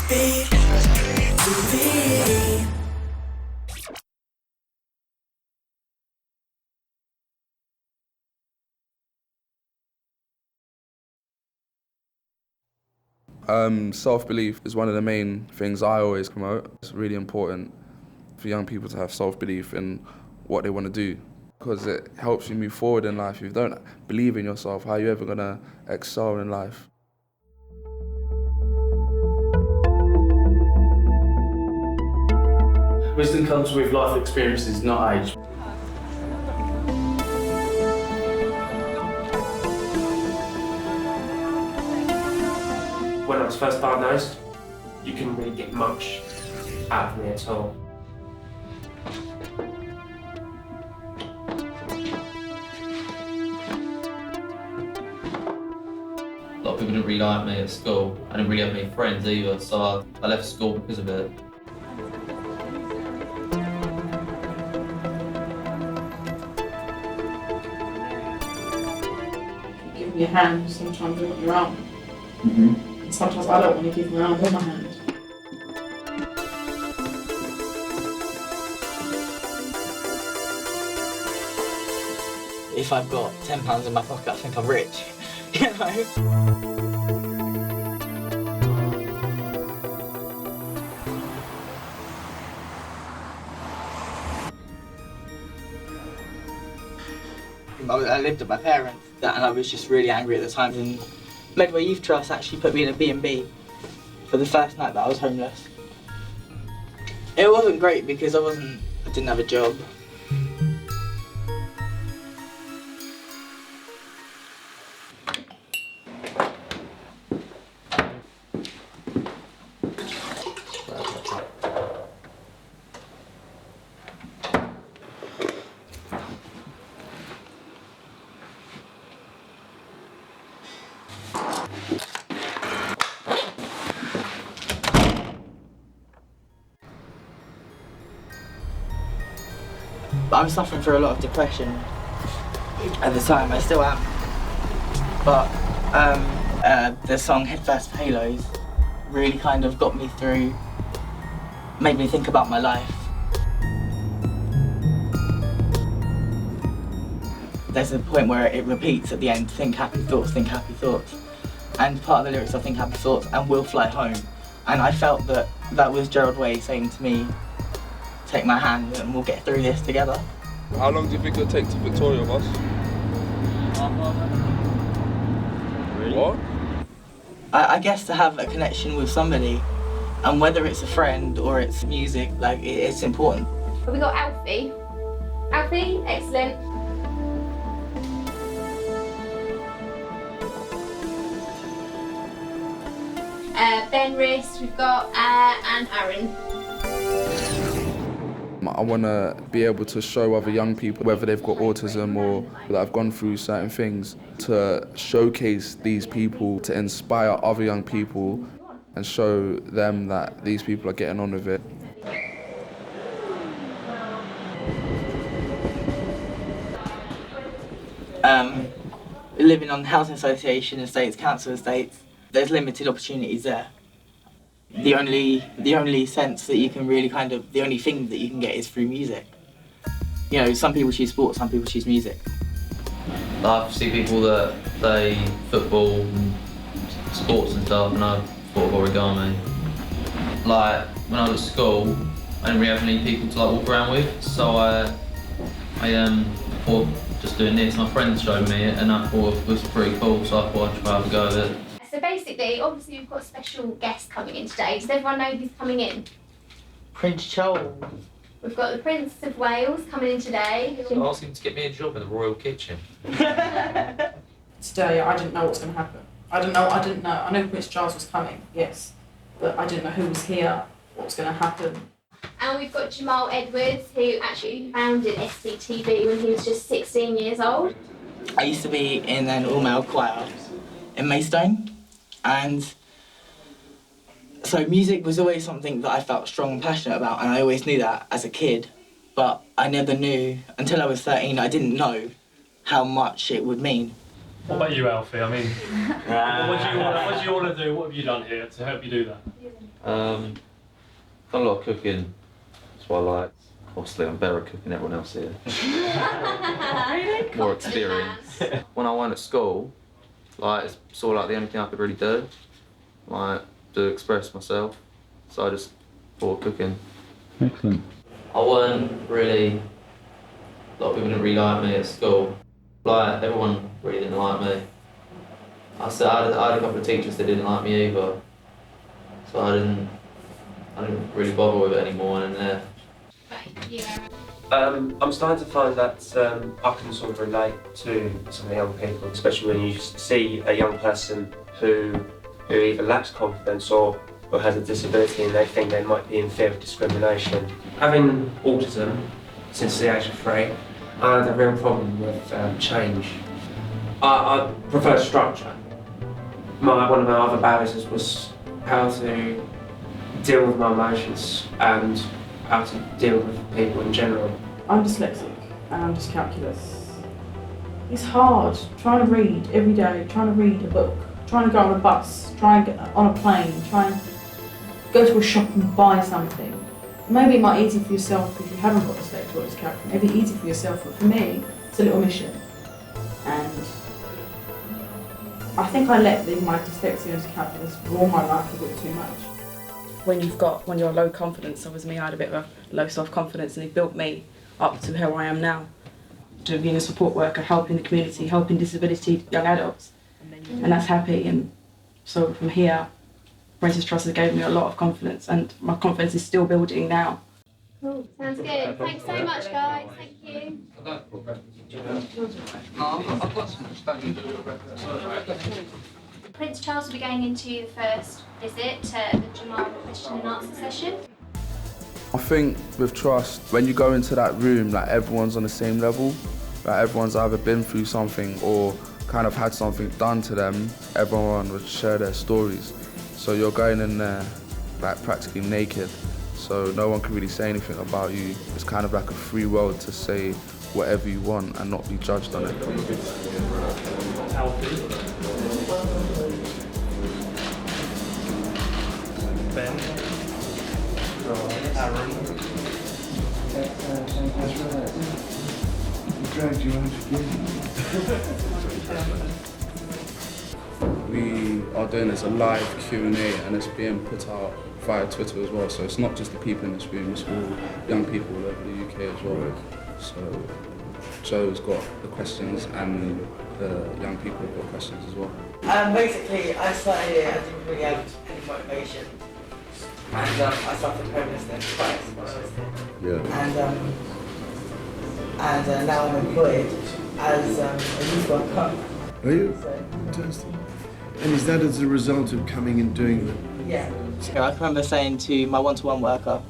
SBTV. Self-belief is one of the main things I always promote. It's really important for young people to have self-belief in what they want to do, because it helps you move forward in life. If you don't believe in yourself, how are you ever going to excel in life? Wisdom comes with life experiences, not age. When I was first diagnosed, you couldn't really get much out of me at all. A lot of people didn't really like me at school. I didn't really have any friends either, so I left school because of it. Give me your hand, sometimes you want your arm. And sometimes I don't want to give my arm or my hand. If I've got £10 in my pocket, I think I'm rich, you know? I lived with my parents, and I was just really angry at the time. And Medway Youth Trust actually put me in a B&B for the first night that I was homeless. It wasn't great because I didn't have a job. But I was suffering through a lot of depression at the time. I still am. But the song Head First for Halos really kind of got me through, made me think about my life. There's a point where it repeats at the end, think happy thoughts, think happy thoughts. And part of the lyrics are think happy thoughts and we'll fly home. And I felt that that was Gerald Way saying to me, take my hand and we'll get through this together. How long do you think it'll take to Victoria, boss? Really? What? I guess to have a connection with somebody, and whether it's a friend or it's music, like it's important. We got Alfie. Alfie, excellent. Ben Wrist, we've got and Aaron. I want to be able to show other young people, whether they've got autism or that have gone through certain things, to showcase these people, to inspire other young people and show them that these people are getting on with it. Living on housing association estates, council estates, there's limited opportunities there. The only sense that you can really the only thing that you can get is through music. You know, some people choose sports, some people choose music. I see people that play football and sports and stuff, and I thought of origami. Like, when I was at school, I didn't really have any people to walk around with, so I thought just doing this. My friends showed me it and I thought it was pretty cool, so I thought I'd try to go with it. So basically, obviously we've got a special guest coming in today. Does everyone know who's coming in? Prince Charles. We've got the Prince of Wales coming in today. So ask him to get me a job in the royal kitchen. Today I didn't know what was going to happen. I didn't know. I knew Prince Charles was coming, yes, but I didn't know who was here, what was going to happen. And we've got Jamal Edwards, who actually founded SBTV when he was just 16 years old. I used to be in an all-male choir in Maidstone, and so music was always something that I felt strong and passionate about, and I always knew that as a kid, but I never knew, until I was 13, I didn't know how much it would mean. What about you, Alfie? I mean, what do you want to do? What have you done here to help you do that? Done a lot of cooking. That's what I like. Obviously, I'm better at cooking than everyone else here. More experience. When I went at school, like it's sort of like the only thing I could really do, like to express myself. So I just thought cooking. Excellent. I weren't really. A lot of people didn't really like me at school. Like everyone really didn't like me. I had a couple of teachers that didn't like me either. So I didn't really bother with it anymore and then left. I'm starting to find that I can sort of relate to some of the young people, especially when you see a young person who either lacks confidence or has a disability and they think they might be in fear of discrimination. Having autism since the age of 3, I had a real problem with change. I prefer structure. One of my other barriers was how to deal with my emotions and how to deal with people in general. I'm dyslexic and I'm dyscalculus. It's hard trying to read every day, trying to read a book, trying to go on a bus, trying to get on a plane, trying to go to a shop and buy something. Maybe it might be easy for yourself if you haven't got dyslexia or dyscalculia. Maybe it's easy for yourself, but for me, it's a little mission. And I think I let my dyslexia and dyscalculus rule my life a bit too much. When you're low confidence, so as me, I had a bit of a low self-confidence, and it built me up to who I am now. To being a support worker, helping the community, helping disability young adults, and that's happy. And so from here, Princess Trust has gave me a lot of confidence, and my confidence is still building now. Cool, sounds good. Thanks so much, guys. Thank you. Prince Charles will be going into the first visit to the Jamal question and answer session. I think with trust, when you go into that room, like everyone's on the same level. Like everyone's either been through something or kind of had something done to them. Everyone would share their stories. So you're going in there like practically naked. So no one can really say anything about you. It's kind of like a free world to say whatever you want and not be judged on it. Ben. Dragged you out again. We are doing this a live Q&A and it's being put out via Twitter as well. So it's not just the people in this room, it's all young people all over the UK as well. So Joe's got the questions and the young people have got questions as well. Basically, I started here, I didn't really have any motivation. And I suffered homelessness twice when I was here. Yeah. And now I'm employed as a youth worker. Are you? So, Fantastic. And is that as a result of coming and doing that? yeah. I can remember saying to my one-to-one worker,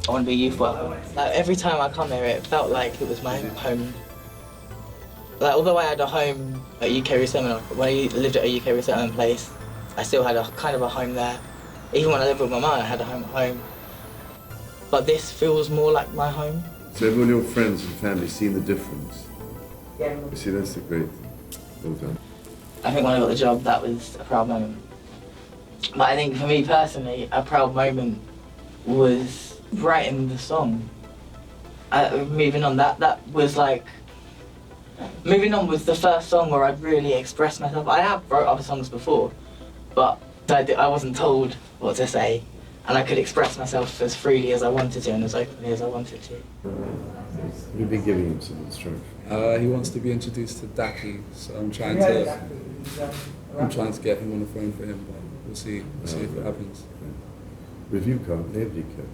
I want to be a youth worker. Like, every time I come here, it felt like it was my home. Like, although I had a home at UK Resettlement, when I lived at a UK Resettlement place, I still had a kind of a home there. Even when I lived with my mum, I had a home at home. But this feels more like my home. So have all your friends and family seen the difference? Yeah. You see, that's the great thing. Well done. I think when I got the job, that was a proud moment. But I think for me personally, a proud moment was writing the song. Moving on, that was like... Moving On was the first song where I'd really expressed myself. I have wrote other songs before, but I wasn't told what to say, and I could express myself as freely as I wanted to and as openly as I wanted to. You've been giving him some instruction. He wants to be introduced to Daki, so I'm trying to get him on the phone for him, but we'll see if it happens. If you can't, nobody can.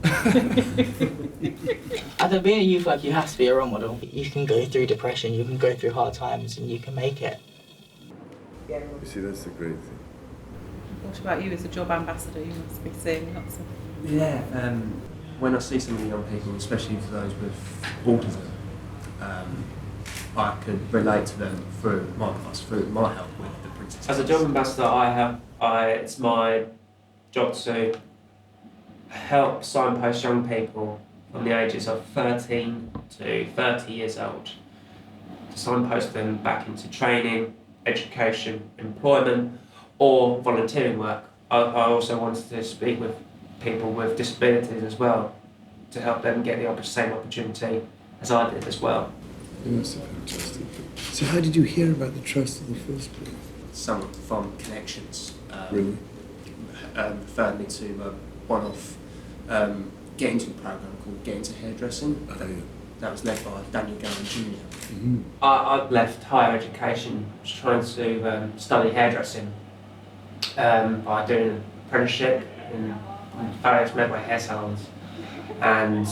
As being a youth worker, you have to be a role model. You can go through depression, you can go through hard times, and you can make it. You see, that's the great thing. What about you as a job ambassador? You must be seeing lots of... Yeah, when I see some of the young people, especially for those with autism, I could relate to them through my help with the Princess. As a job ambassador, it's my job to help signpost young people from the ages of 13 to 30 years old, to signpost them back into training, education, employment, or volunteering work I also wanted to speak with people with disabilities as well, to help them get the same opportunity as I did as well. That's fantastic. So how did you hear about the Trust in the first place? Some from connections Really? referred me to a one-off Get Into program called Get Into Hairdressing. Oh, yeah. That was led by Daniel Gowan Jr. Mm-hmm. I left higher education trying to study hairdressing by doing an apprenticeship in various Medway hair salons and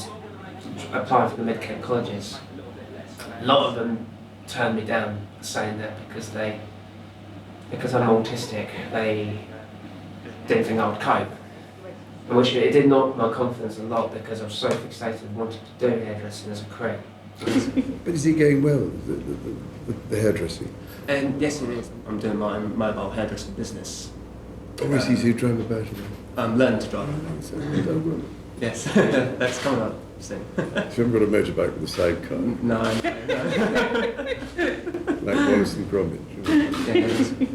applying for the mid-Kent colleges. A lot of them turned me down, saying that because I'm autistic, they didn't think I would cope. Which it did knock my confidence a lot because I was so fixated on wanting to do hairdressing as a career. But is it going well, the hairdressing? And yes, it is. I'm doing my own mobile hairdressing business. Obviously, you drive about it. I'm learning to drive. So you've done well. Yes, that's coming up soon. So you haven't got a motorbike with a sidecar? No. Like Wallace and Gromit. Yeah,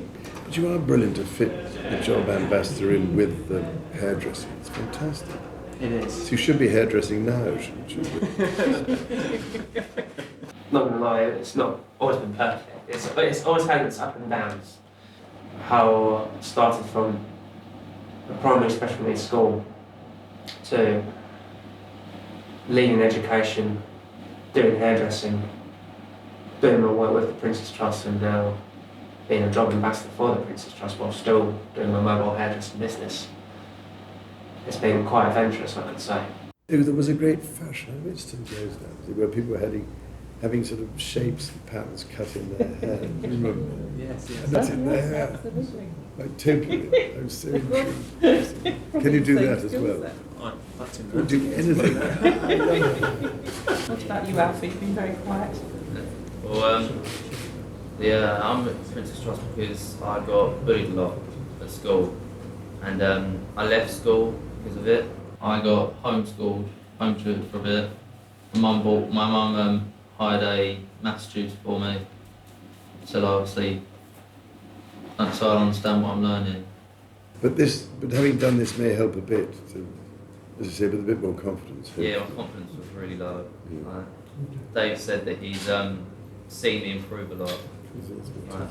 But you are brilliant to fit the job ambassador in with the hairdressing. It's fantastic. it is. So you should be hairdressing now, shouldn't you? Not gonna lie, it's not always been perfect. It's always had its up and downs. How I started from a primary special needs school to leading education, doing hairdressing, doing my work with the Princess Trust, and now being a job ambassador for the Princess Trust while still doing my mobile hairdressing business. It's been quite adventurous, I could say. There was a great fashion, I mean, it still goes now, where people were having sort of shapes and patterns cut in their hair. Do you remember? Yes, And that's in their hair. Like totally. I'm so intrigued. Can you do that as well? Or do anything? What about you, Alfie? You've been very quiet. Well, yeah, I'm at Princess Trust because I got bullied a lot at school, and I left school because of it. I got homeschooled, home tutored for a bit. My mum hired a maths tutor for me, so obviously, so I understand what I'm learning. But having done this may help a bit, to, as I say, with a bit more confidence. Yeah, my confidence was really low. Yeah. Dave said that he's seen me improve a lot.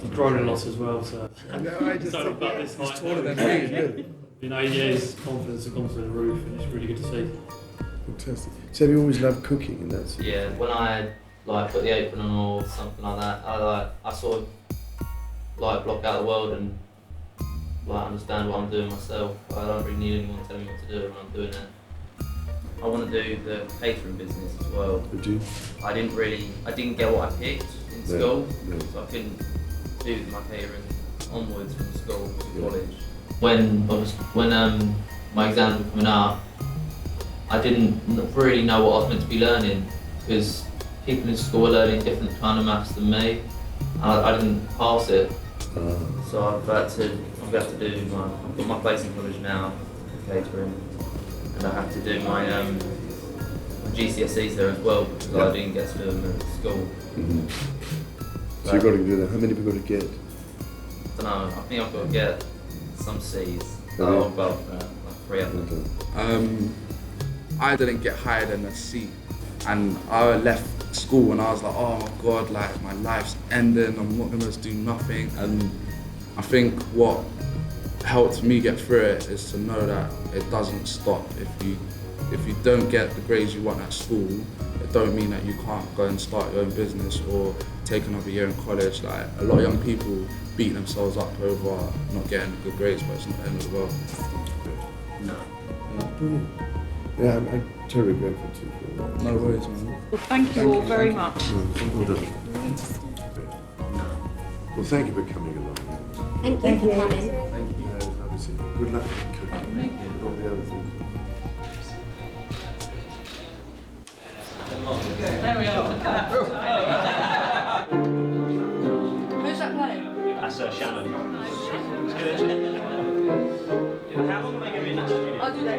He's grown a lot as well, so. No, I just think about this height. He's taller than me, really. You know, yeah, his confidence has gone through the roof, and it's really good to see. Fantastic. So have you always loved cooking and that's Yeah, when I put the apron on or something like that, I sort of block out the world and understand what I'm doing myself. I don't really need anyone telling me what to do when I'm doing it. I want to do the catering business as well. Would you? I didn't get what I picked in school, so I couldn't do my catering onwards from school to college. When my exams were coming up, I didn't really know what I was meant to be learning because people in school were learning different kind of maths than me. I didn't pass it, so I've got to do I've got my place in college now, catering, and I have to do my GCSEs there as well because I didn't get to do them at school. Mm-hmm. So you've got to do that. How many have you got to get? I don't know. I think I've got to get some C's. Oh, Above like 3 of them. I didn't get higher than a C, and I left school and I was like, oh my god, like my life's ending, I'm not gonna do nothing. And I think what helped me get through it is to know that it doesn't stop. If you don't get the grades you want at school, it don't mean that you can't go and start your own business or take another year in college. Like a lot of young people beat themselves up over not getting good grades, but it's not the end of the world. No. Brilliant. Yeah, I'm totally grateful to you. No worries, man. Well, thank you all very much. Well done. Well, thank you for coming along. Thank you for coming. Thank you. Obviously, good luck with cooking and all the other things. There we are. Who's that playing? That's Shannon. I'll do that.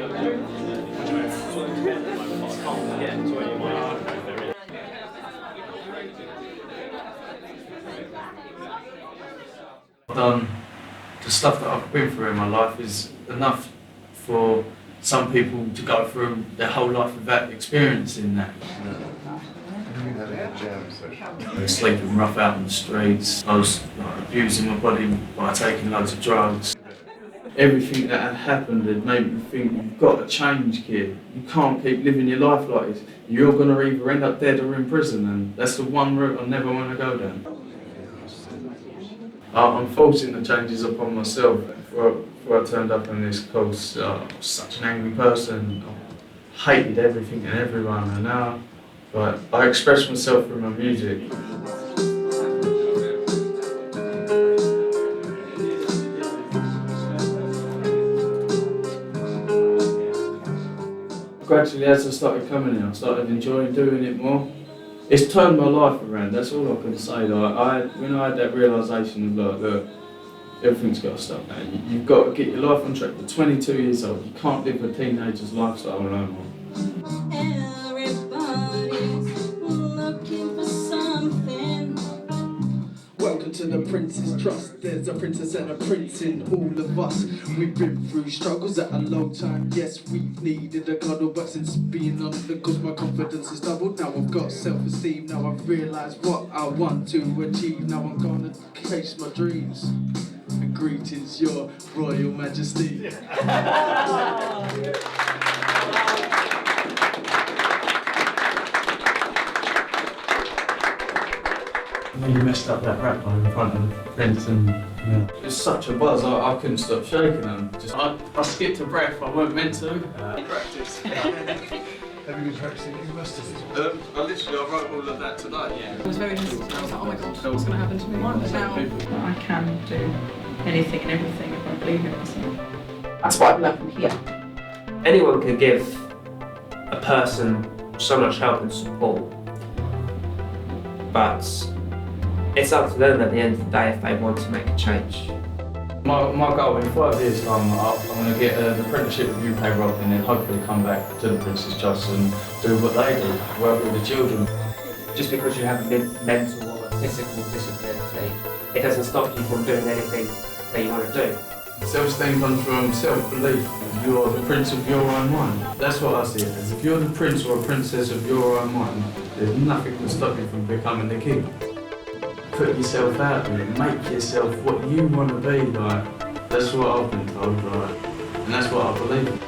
Well done the stuff that I've been through in my life is enough for some people to go through their whole life without experiencing that. I was sleeping rough out in the streets. I was abusing my body by taking loads of drugs. Everything that had happened had made me think, you've got to change, kid. You can't keep living your life like this. You're going to either end up dead or in prison, and that's the one route I never want to go down. I'm forcing the changes upon myself. Before I turned up on this course, I was such an angry person. I hated everything and everyone, and now I express myself through my music. Gradually, as I started coming in, I started enjoying doing it more. It's turned my life around, that's all I can say. When I had that realisation of look, everything's got to stop now. You've got to get your life on track. You're 22 years old, you can't live a teenager's lifestyle no more. Welcome to the Prince's Trust. There's a princess and a prince in all of us. We've been through struggles at a long time. Yes, we've needed a cuddle, but since being on the course, my confidence is doubled. Now I've got self-esteem. Now I've realised what I want to achieve. Now I'm gonna chase my dreams. And greetings, Your Royal Majesty. You messed up that rap line in front of the Prince, and it was such a buzz, I couldn't stop shaking them. I skipped a breath, I weren't meant to. Practice. Have you been practicing? You must have. I wrote all of that today. I was very hesitant. I was like, oh my god, what's going to happen to me? Now I can do anything and everything if I believe in myself. That's what I've learned from here. Anyone can give a person so much help and support, but it's up to them at the end of the day if they want to make a change. My goal in 5 years' time, I'm going to get an apprenticeship with UK Rock and then hopefully come back to the Prince's Trust and do what they do, work with the children. Just because you have a mental or physical disability, it doesn't stop you from doing anything that you want to do. Self-esteem comes from self-belief. You are the prince of your own mind. That's what I see it as. If you're the prince or a princess of your own mind, there's nothing to stop you from becoming the king. Put yourself out there, make yourself what you want to be, like. That's what I've been told, right? And that's what I believe in.